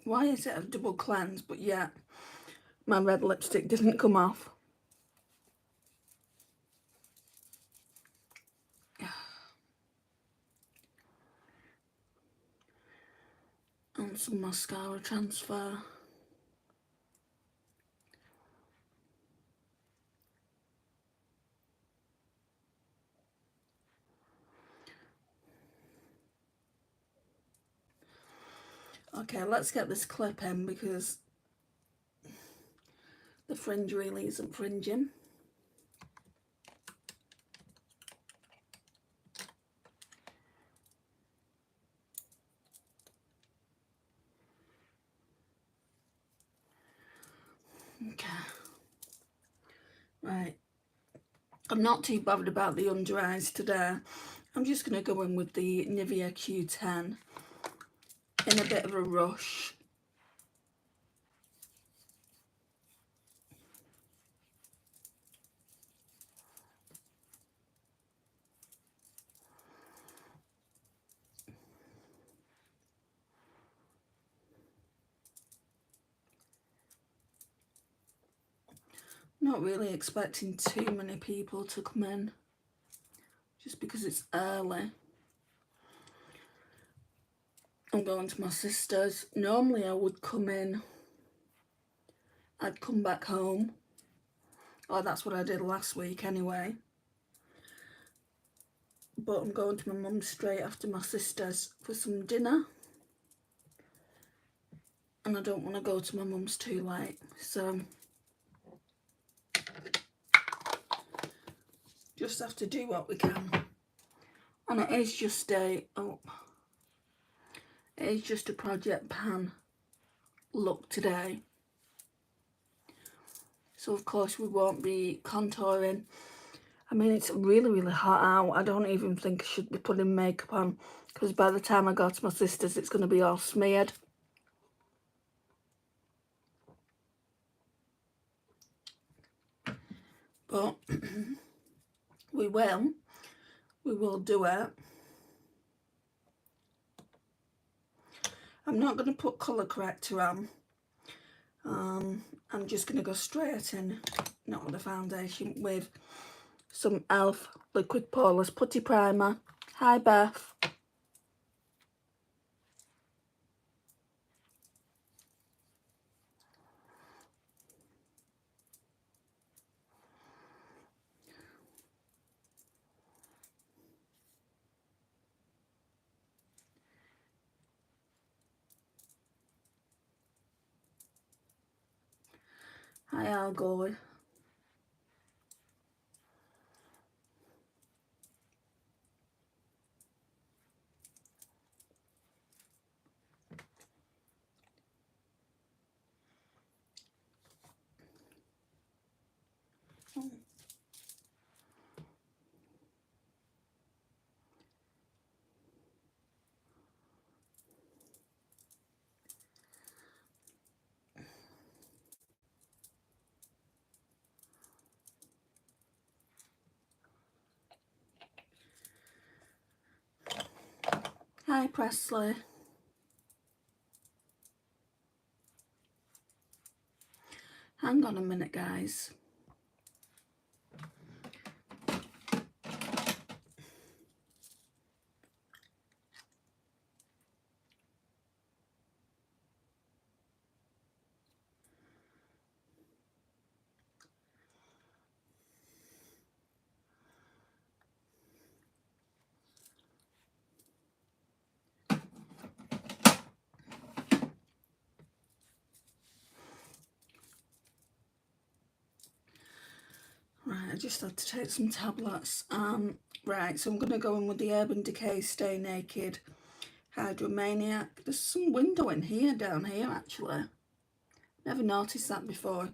Why is it a double cleanse, but yet my red lipstick didn't come off? And some mascara transfer. Okay, let's get this clip in because the fringe really isn't fringing. Okay. Right. I'm not too bothered about the under eyes today. I'm just going to go in with the Nivea Q10 in a bit of a rush. Not really expecting too many people to come in, just because it's early. I'm going to my sister's. Normally I would come in, I'd come back home, or that's what I did last week anyway. But I'm going to my mum's straight after my sister's for some dinner. And I don't want to go to my mum's too late, so just have to do what we can. And it is just a project pan look today, so of course we won't be contouring. I mean, it's really hot out. I don't even think I should be putting makeup on, because by the time I go to my sister's it's going to be all smeared. But we will do it. I'm not going to put colour corrector on. I'm just going to go straight in, not with a foundation, with some e.l.f. Liquid Poreless Putty Primer. Hi Beth. Hi Algoy. Hi Presley. Hang on a minute, guys. Right, I just had to take some tablets. Right, so I'm going to go in with the Urban Decay Stay Naked Hydromaniac. There's some window in here, down here actually. Never noticed that before.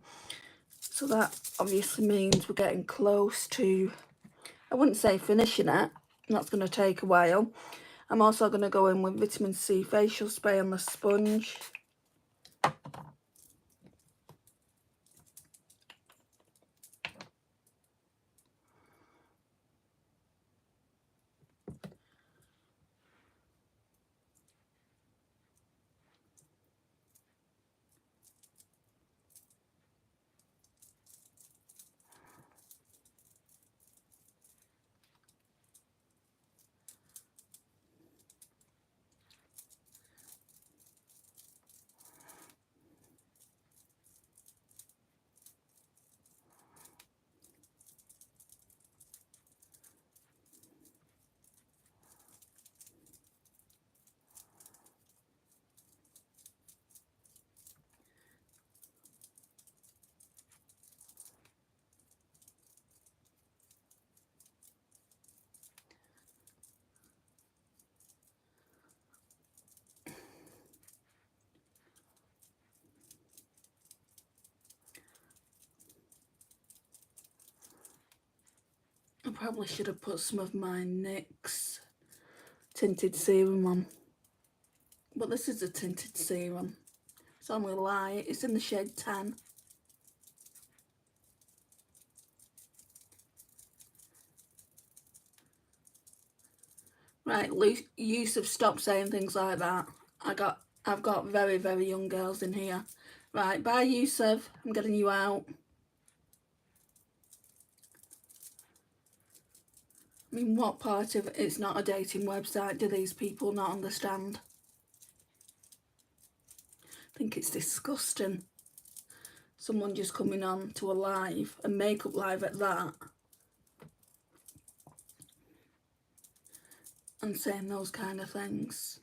So that obviously means we're getting close to, I wouldn't say finishing it. That's going to take a while. I'm also going to go in with Vitamin C Facial Spray on the sponge. I probably should have put some of my NYX tinted serum on, but this is a tinted serum. It's only light, it's in the shade 10. Right, Yusuf, stop saying things like that. I've got very, very young girls in here. Right, bye Yusuf, I'm getting you out. I mean, what part of it's not a dating website do these people not understand? I think it's disgusting. Someone just coming on to a live, a makeup live at that, and saying those kind of things.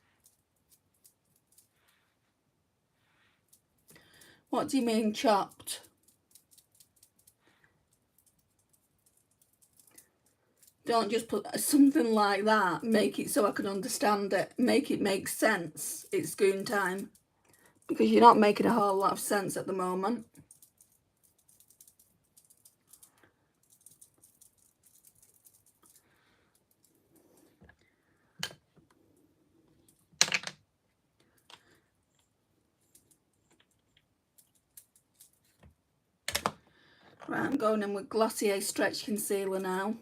What do you mean chopped? Don't just put something like that, make it so I can understand it, make it make sense. It's goon time. Because you're not making a whole lot of sense at the moment. Right, I'm going in with Glossier Stretch Concealer now.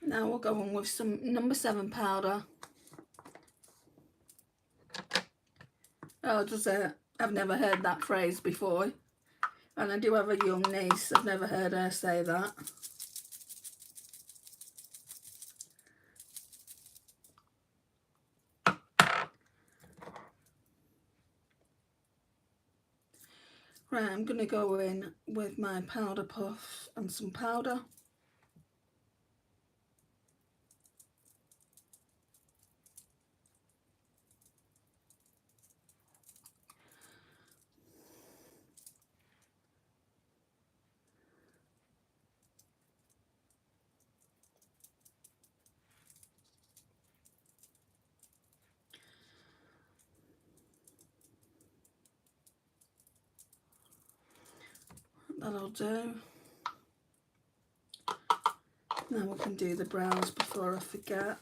Now we'll go in with some number 7 powder. Oh, does it? I've never heard that phrase before. And I do have a young niece. I've never heard her say that. Right, I'm going to go in with my powder puff and some powder. That'll do. Now we can do the brows before I forget.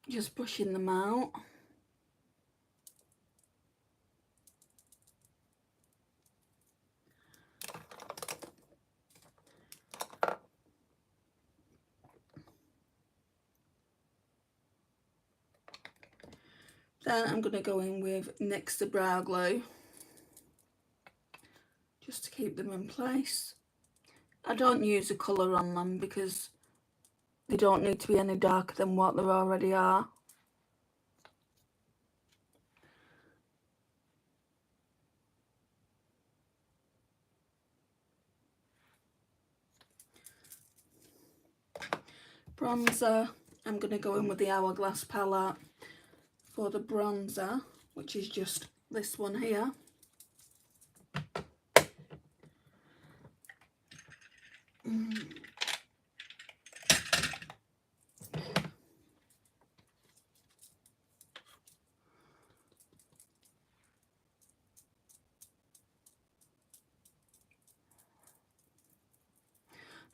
Just brushing them out. Then I'm going to go in with NYX the Brow Glue, just to keep them in place. I don't use a colour on them because they don't need to be any darker than what they already are. Bronzer, I'm going to go in with the Hourglass palette for the bronzer, which is just this one here.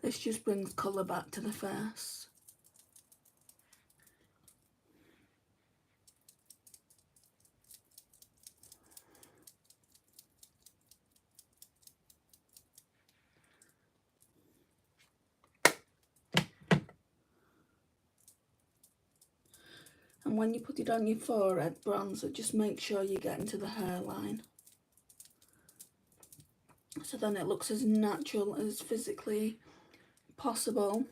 This just brings colour back to the face. And when you put it on your forehead, bronzer, just make sure you get into the hairline. So then it looks as natural as physically possible.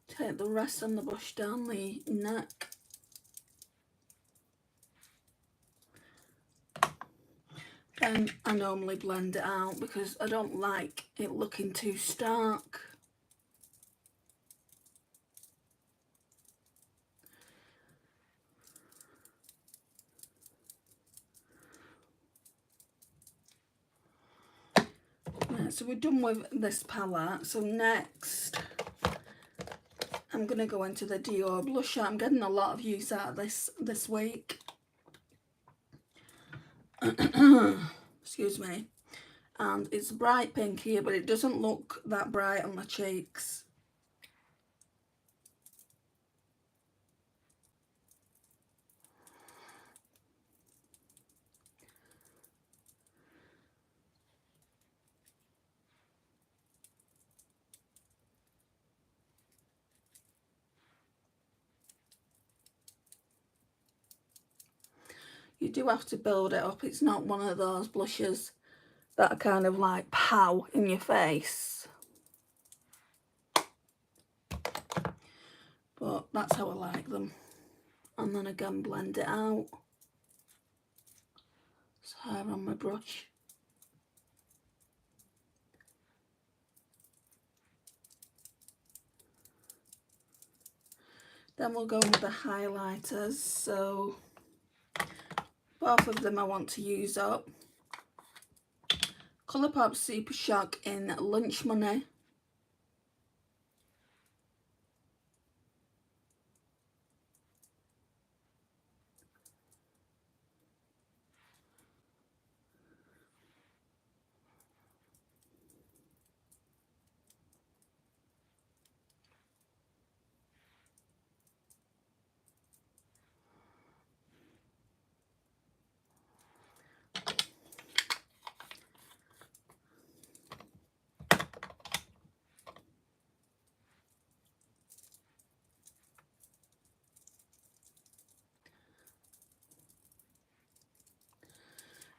Take the rest on the brush down the neck. Then I normally blend it out because I don't like it looking too stark. Right, so we're done with this palette. So next, I'm going to go into the Dior blusher. I'm getting a lot of use out of this week. Excuse me. And it's bright pink here, but it doesn't look that bright on my cheeks. You do have to build it up. It's not one of those blushes that are kind of like pow in your face. But that's how I like them. And then again, blend it out. So hair on my brush. Then we'll go with the highlighters. So both of them I want to use up. Colourpop Super Shock in Lunch Money.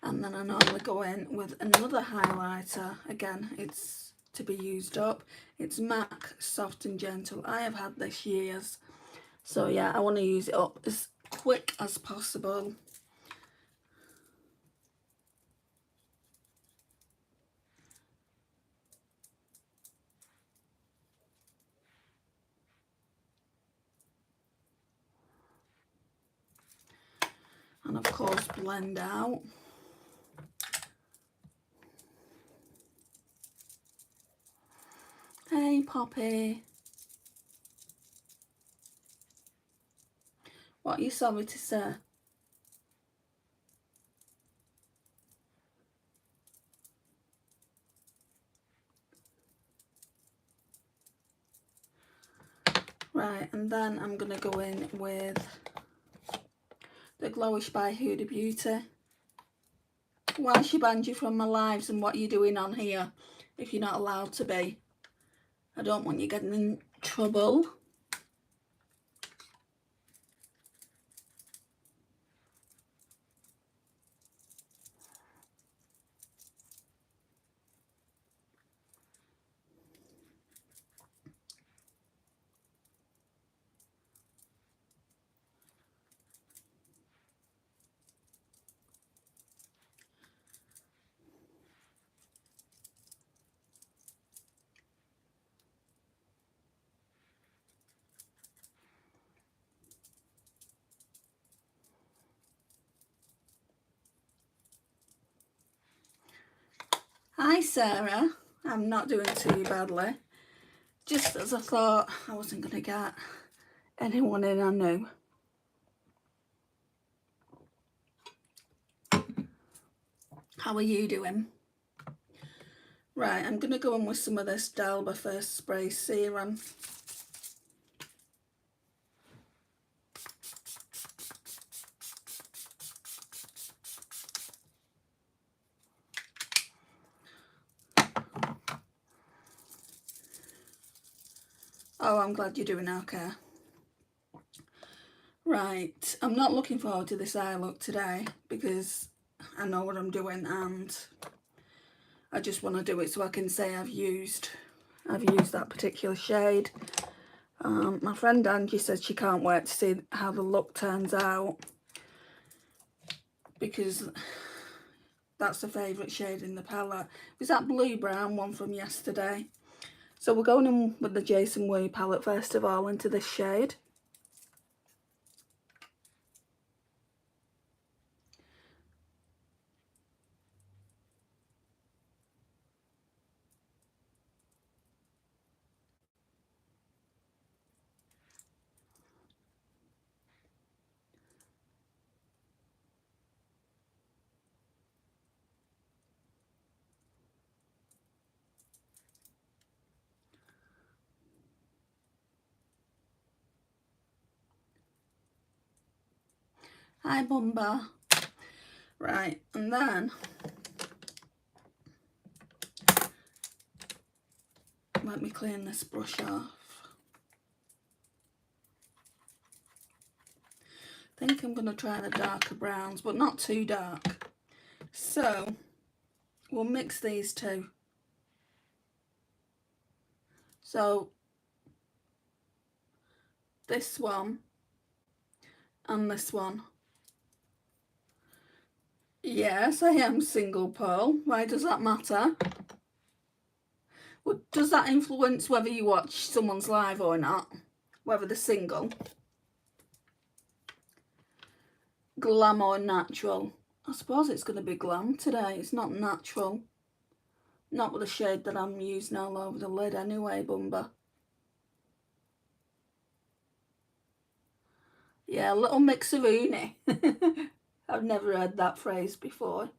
And then I normally go in with another highlighter. Again, it's to be used up. It's MAC Soft and Gentle. I have had this years. So yeah, I want to use it up as quick as possible. And of course, blend out. Hey, Poppy. What are you sorry to say? Right, and then I'm going to go in with the Glowish by Huda Beauty. Why she banned you from my lives and what you're doing on here if you're not allowed to be? I don't want you getting in trouble. Hi Sarah, I'm not doing too badly. Just as I thought I wasn't going to get anyone in I knew. How are you doing? Right, I'm going to go in with some of this Dalba First Spray Serum. Oh, I'm glad you're doing okay. Right, I'm not looking forward to this eye look today because I know what I'm doing and I just want to do it so I can say I've used that particular shade. My friend Angie says she can't wait to see how the look turns out because that's the favourite shade in the palette. It was that blue brown one from yesterday. So we're going in with the Jason Wu palette first of all into this shade. Hi Bumba. Right, and then let me clean this brush off. I think I'm going to try the darker browns, but not too dark. So we'll mix these two. So this one and this one. Yes, I am single pole. Why does that matter? Well, does that influence whether you watch someone's live or not? Whether they're single? Glam or natural? I suppose it's going to be glam today. It's not natural. Not with the shade that I'm using all over the lid anyway, Bumba. Yeah, a little mixeroonie. I've never heard that phrase before.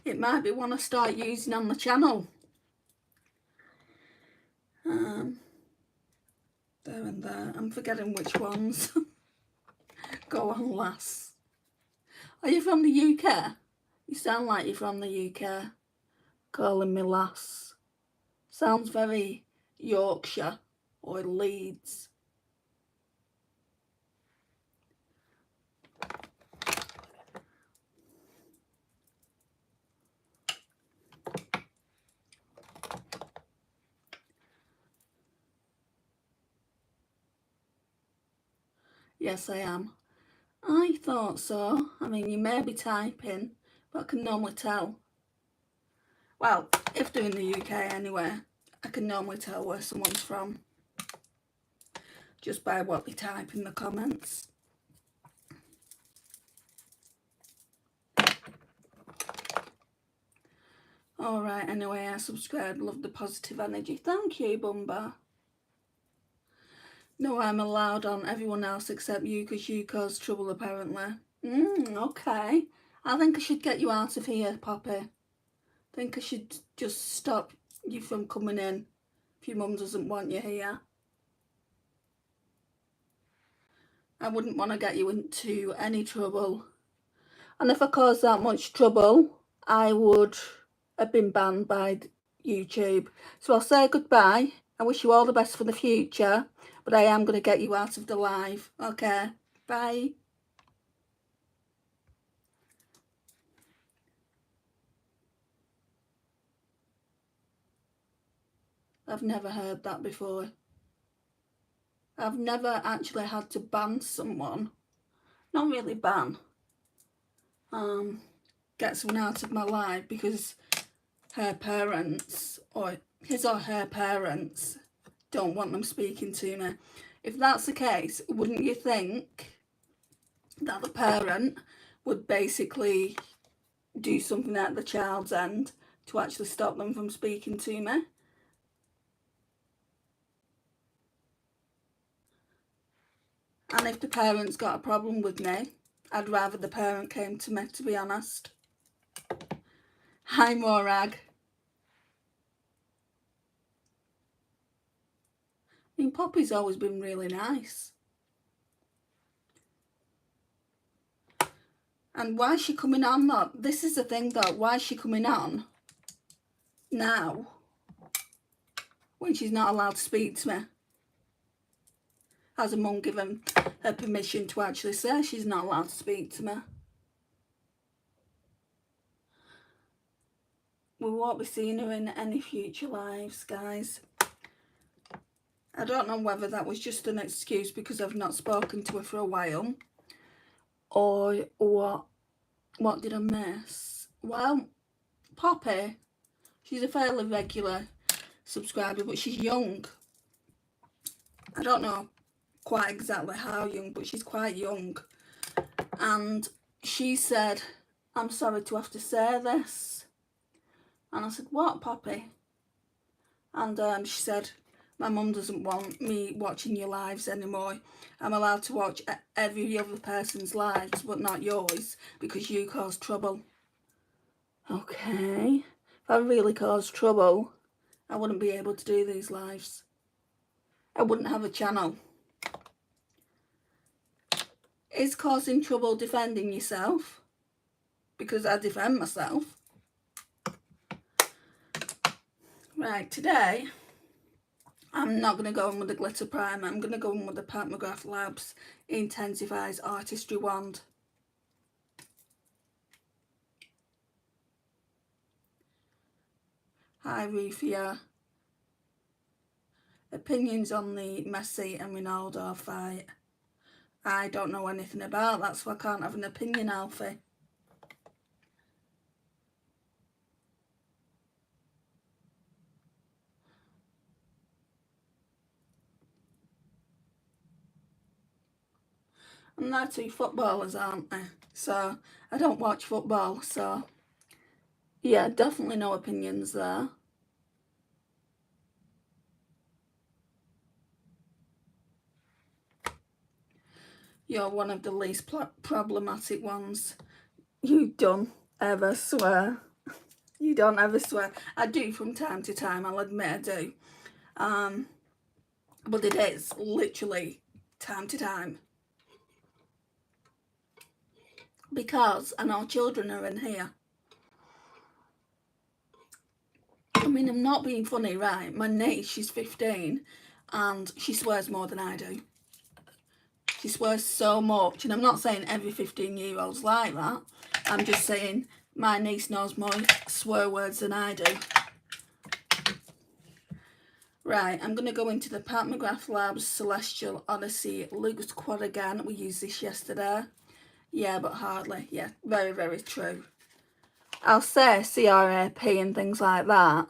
It might be one I start using on the channel. There and there. I'm forgetting which ones. Go on, lass. Are you from the UK? You sound like you're from the UK. Calling me lass. Sounds very Yorkshire or Leeds. Yes, I am. I thought so. I mean, you may be typing, but I can normally tell. Well, if they're in the UK anyway, I can normally tell where someone's from. Just by what they type in the comments. Alright, anyway, I subscribed. Love the positive energy. Thank you, Bumba. No, I'm allowed on everyone else except you because you caused trouble apparently. Okay. I think I should get you out of here, Poppy. I think I should just stop you from coming in if your mum doesn't want you here. I wouldn't want to get you into any trouble. And if I caused that much trouble, I would have been banned by YouTube. So I'll say goodbye. I wish you all the best for the future, but I am going to get you out of the live. Okay, bye. I've never heard that before. I've never actually had to ban someone. Not really ban. Get someone out of my life because her parents or his or her parents don't want them speaking to me. If that's the case, wouldn't you think that the parent would basically do something at the child's end to actually stop them from speaking to me? And if the parent's got a problem with me, I'd rather the parent came to me, to be honest. Hi, Morag. I mean, Poppy's always been really nice. And why is she coming on though? This is the thing though, why is she coming on now when she's not allowed to speak to me? Has her mum given her permission to actually say she's not allowed to speak to me? We won't be seeing her in any future lives, guys. I don't know whether that was just an excuse because I've not spoken to her for a while, or what. What did I miss? Well, Poppy, she's a fairly regular subscriber, but she's young. I don't know quite exactly how young, but she's quite young. And she said, "I'm sorry to have to say this." And I said, "What, Poppy?" And she said, "My mum doesn't want me watching your lives anymore. I'm allowed to watch every other person's lives, but not yours, because you cause trouble." Okay, if I really caused trouble, I wouldn't be able to do these lives. I wouldn't have a channel. Is causing trouble defending yourself? Because I defend myself. Right, today I'm not going to go in with the glitter primer. I'm going to go in with the McGrath Labs Intensifies Artistry Wand. Hi Rufia. Opinions on the Messi and Ronaldo fight? I don't know anything about that, so I can't have an opinion, Alfie. And they're two footballers, aren't they? So I don't watch football, so yeah, definitely no opinions there. You're one of the least problematic ones. You don't ever swear. You don't ever swear. I do from time to time, I'll admit I do. But it is literally time to time. Because I know children are in here. I mean, I'm not being funny, right? My niece, she's 15, and she swears more than I do. She swears so much, and I'm not saying every 15-year-old's like that. I'm just saying my niece knows more swear words than I do. Right, I'm going to go into the McGrath Labs Celestial Odyssey Luxe Quad again. We used this yesterday. Yeah, but hardly. Yeah, very, very true. I'll say CRAP and things like that,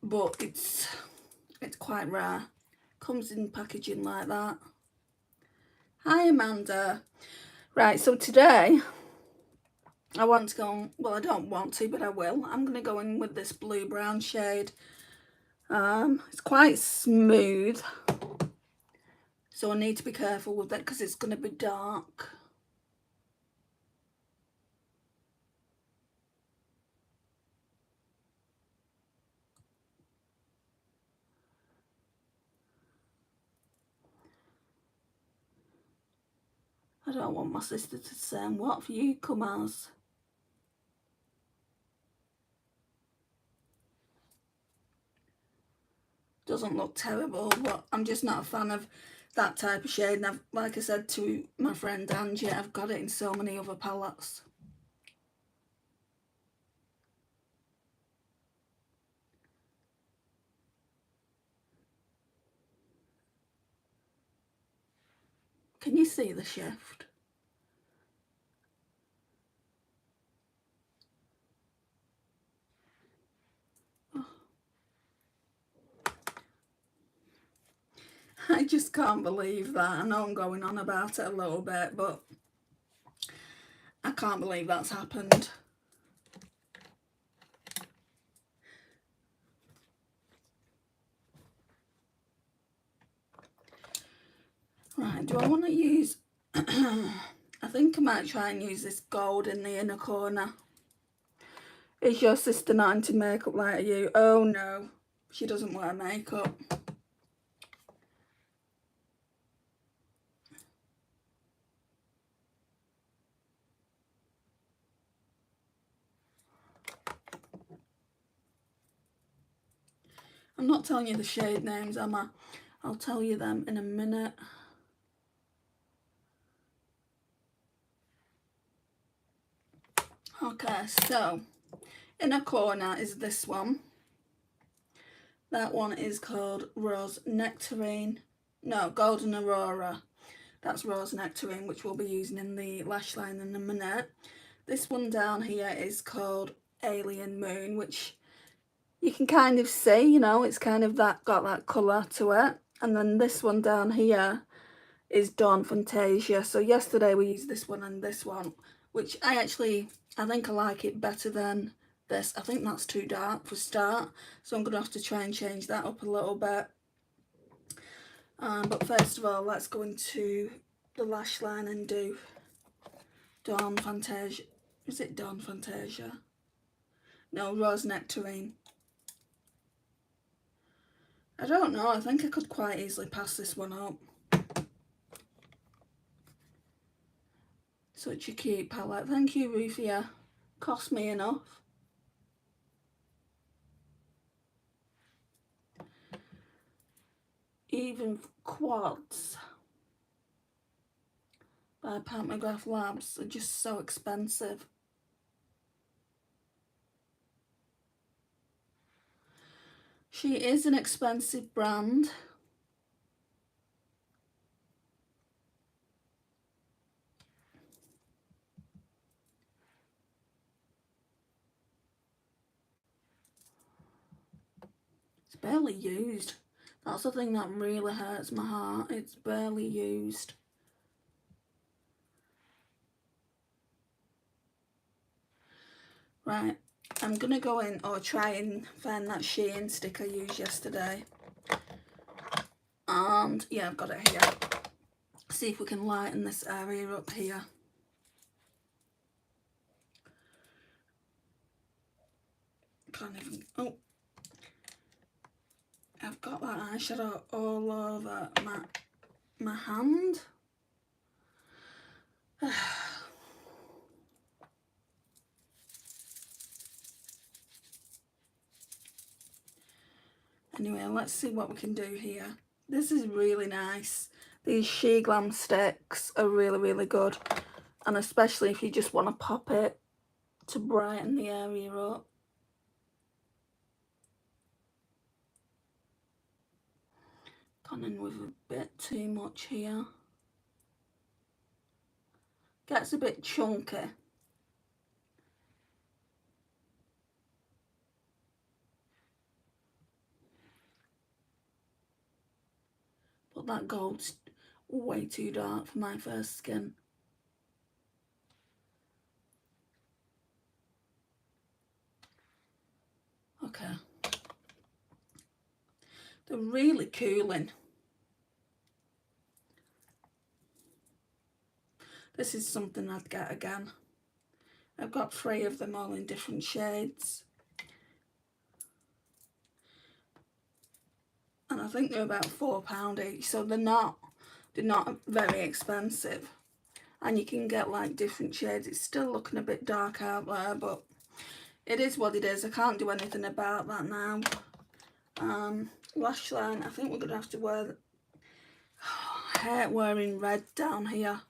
but it's quite rare. Comes in packaging like that. Hi Amanda. Right, so today I want to go, well I don't want to, but I will. I'm going to go in with this blue brown shade. It's quite smooth, so I need to be careful with it because it's going to be dark. I don't want my sister to say, "What for you come as?" Doesn't look terrible, but I'm just not a fan of that type of shade. And like I said to my friend Angie, I've got it in so many other palettes. Can you see the shift? Oh. I just can't believe that. I know I'm going on about it a little bit, but I can't believe that's happened. Right, do I want to use... I think I might try and use this gold in the inner corner. Is your sister not into makeup like you? Oh no, she doesn't wear makeup. I'm not telling you the shade names, am I? I'll tell you them in a minute. Okay, so in a corner is this one. That one is called Rose Nectarine. No, Golden Aurora. That's Rose Nectarine, which we'll be using in the lash line in a minute. This one down here is called Alien Moon, which you can kind of see, you know, it's kind of got that colour to it. And then this one down here is Dawn Fantasia. So yesterday we used this one and this one, which I think I like it better than this. I think that's too dark for a start, so I'm going to have to try and change that up a little bit. But first of all, let's go into the lash line and do Dawn Fantasia. Is it Dawn Fantasia? No, Rose Nectarine. I don't know, I think I could quite easily pass this one up. Such a cute palette. Thank you, Rufia. Cost me enough. Even quads by McGrath Labs are just so expensive. She is an expensive brand. It's barely used. That's the thing that really hurts my heart. It's barely used. Right, I'm gonna go in or try and find that Shein stick I used yesterday. And yeah, I've got it here. See if we can lighten this area up here. Can't even, oh. I've got that eyeshadow all over my hand. Anyway, let's see what we can do here. This is really nice. These She Glam sticks are really, really good. And especially if you just want to pop it to brighten the area up. Gone in with a bit too much here. Gets a bit chunky. But that gold's way too dark for my fair skin. Okay. They're really cooling. This is something I'd get again. I've got 3 of them all in different shades. And I think they're about £4 each, so they're not very expensive. And you can get like different shades. It's still looking a bit dark out there, but it is what it is. I can't do anything about that now. Lash line, I think we're gonna have to wear I hate wearing red down here.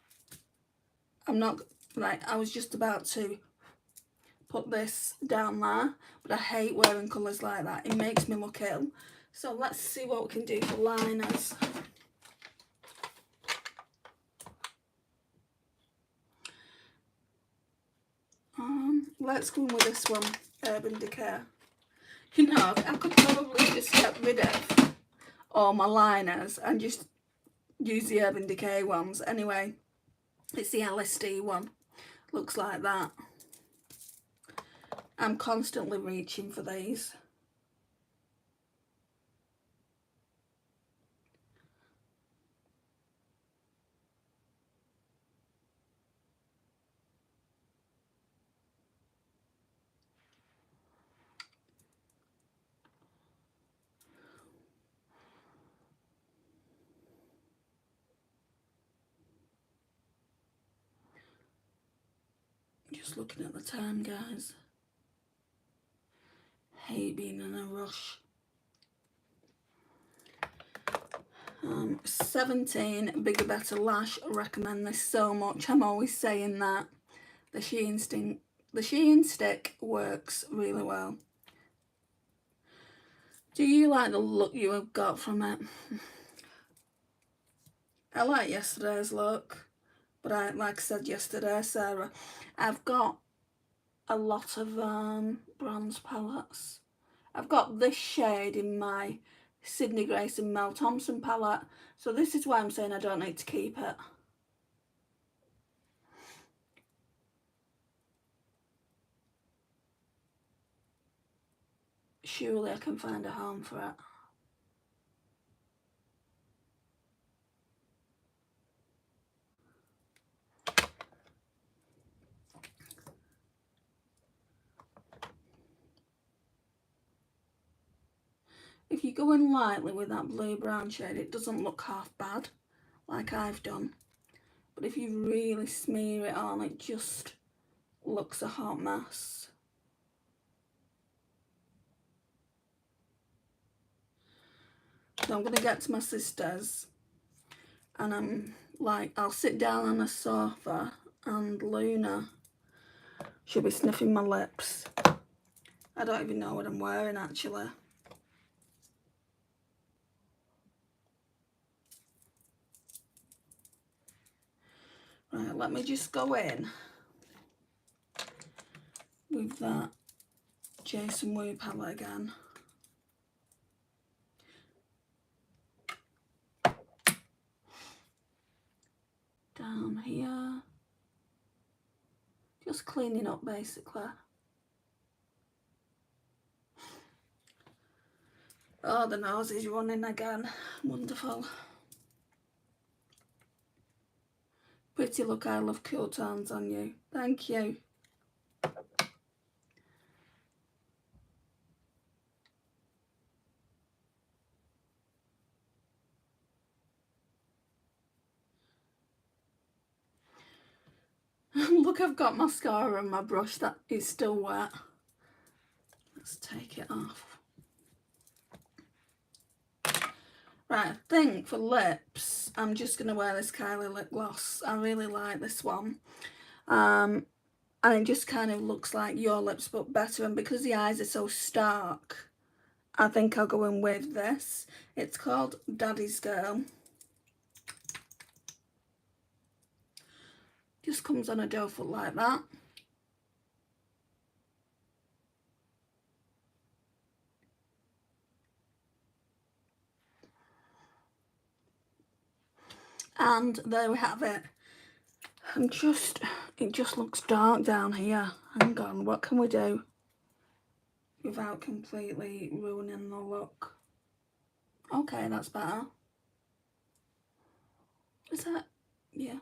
I'm not, like, I was just about to put this down there, but I hate wearing colours like that. It makes me look ill. So let's see what we can do for liners. Let's go with this one, Urban Decay. You know, I could probably just get rid of all my liners and just use the Urban Decay ones. Anyway, it's the LSD one. Looks like that. I'm constantly reaching for these. Just looking at the time, guys. Hate being in a rush. 17 Bigger Better Lash. I recommend this so much. I'm always saying that. The Sheen stick works really well. Do you like the look you have got from it? I like yesterday's look, but like I said yesterday, Sarah, I've got a lot of bronze palettes. I've got this shade in my Sydney Grace and Mel Thompson palette, so this is why I'm saying I don't need to keep it. Surely I can find a home for it. If you go in lightly with that blue-brown shade, it doesn't look half bad, like I've done. But if you really smear it on, it just looks a hot mess. So I'm going to get to my sister's, and I'll sit down on a sofa, and Luna, she'll be sniffing my lips. I don't even know what I'm wearing, actually. Right, let me just go in with that Jason Wu palette again. Down here. Just cleaning up, basically. Oh, the nose is running again. Wonderful. Pretty look, I love cool tones on you. Thank you. Look, I've got mascara on my brush that is still wet. Let's take it off. Right, I think for lips, I'm just going to wear this Kylie lip gloss. I really like this one. And it just kind of looks like your lips, but better. And because the eyes are so stark, I think I'll go in with this. It's called Daddy's Girl. Just comes on a doe foot like that. And there we have it. And it just looks dark down here. Hang on, what can we do without completely ruining the look? Okay, that's better. Is that? Yeah.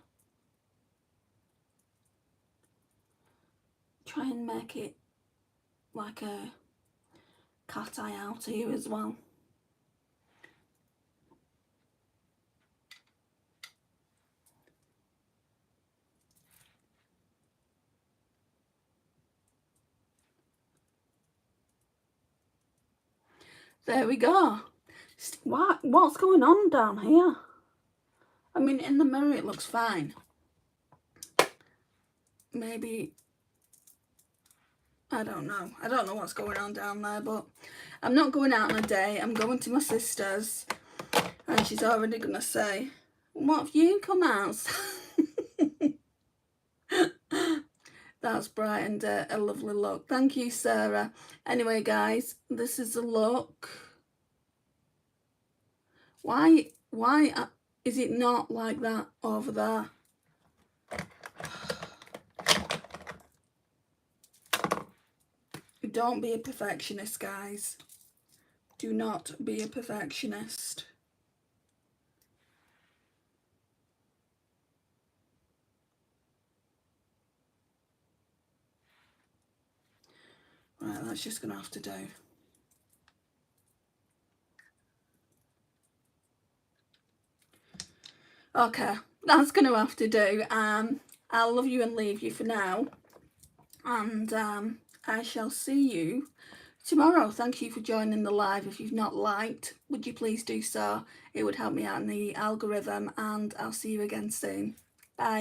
Try and make it like a cat eye out here as well. There we go. What's going on down here? I mean, in the mirror it looks fine. Maybe, I don't know. I don't know what's going on down there, but I'm not going out on a date. I'm going to my sister's, and she's already going to say, what have you come out? That's brightened a lovely look. Thank you, Sarah. Anyway, guys, this is the look. Why is it not like that over there? Don't be a perfectionist, guys. Do not be a perfectionist. Right, that's just going to have to do. Okay, that's going to have to do. I'll love you and leave you for now. And I shall see you tomorrow. Thank you for joining the live. If you've not liked, would you please do so? It would help me out in the algorithm, and I'll see you again soon. Bye.